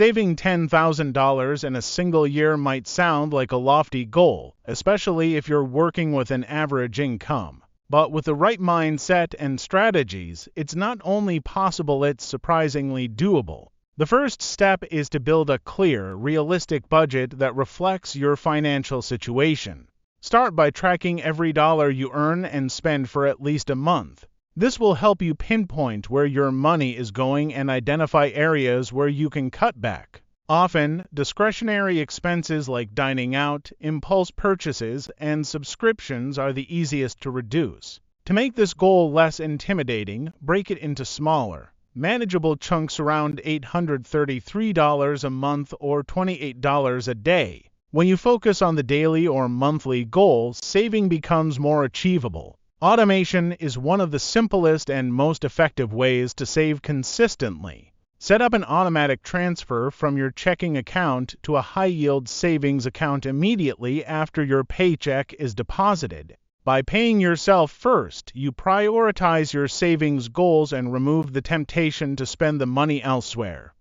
Saving $10,000 in a single year might sound like a lofty goal, especially if you're working with an average income. But with the right mindset and strategies, it's not only possible, it's surprisingly doable. The first step is to build a clear, realistic budget that reflects your financial situation. Start by tracking every dollar you earn and spend for at least a month. This will help you pinpoint where your money is going and identify areas where you can cut back. Often, discretionary expenses like dining out, impulse purchases, and subscriptions are the easiest to reduce. To make this goal less intimidating, break it into smaller, manageable chunks around $833 a month or $28 a day. When you focus on the daily or monthly goal, saving becomes more achievable. Automation is one of the simplest and most effective ways to save consistently. Set up an automatic transfer from your checking account to a high-yield savings account immediately after your paycheck is deposited. By paying yourself first, you prioritize your savings goals and remove the temptation to spend the money elsewhere.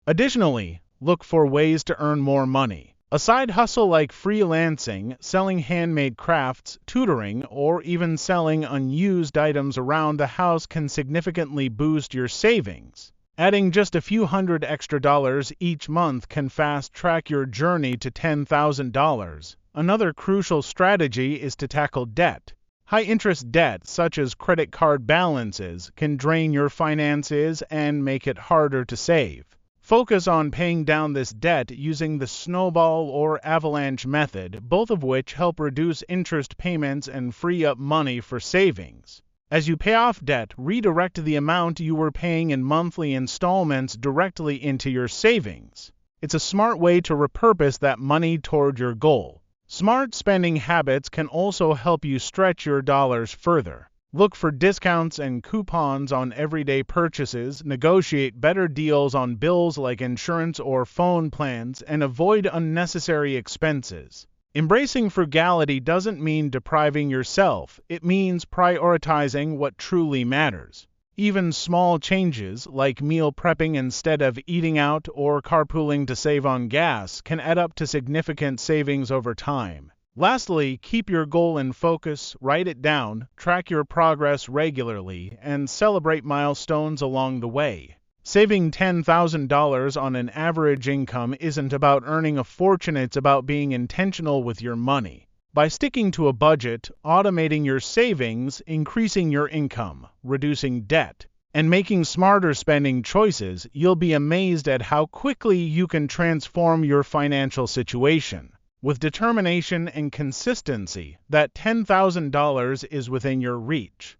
Additionally, look for ways to earn more money. A side hustle like freelancing, selling handmade crafts, tutoring, or even selling unused items around the house can significantly boost your savings. Adding just a few hundred extra dollars each month can fast-track your journey to $10,000. Another crucial strategy is to tackle debt. High-interest debt, such as credit card balances, can drain your finances and make it harder to save. Focus on paying down this debt using the snowball or avalanche method, both of which help reduce interest payments and free up money for savings. As you pay off debt, redirect the amount you were paying in monthly installments directly into your savings. It's a smart way to repurpose that money toward your goal. Smart spending habits can also help you stretch your dollars further. Look for discounts and coupons on everyday purchases, negotiate better deals on bills like insurance or phone plans, and avoid unnecessary expenses. Embracing frugality doesn't mean depriving yourself, it means prioritizing what truly matters. Even small changes, like meal prepping instead of eating out or carpooling to save on gas, can add up to significant savings over time. Lastly, keep your goal in focus, write it down, track your progress regularly, and celebrate milestones along the way. Saving $10,000 on an average income isn't about earning a fortune, it's about being intentional with your money. By sticking to a budget, automating your savings, increasing your income, reducing debt, and making smarter spending choices, you'll be amazed at how quickly you can transform your financial situation. With determination and consistency, that $10,000 is within your reach.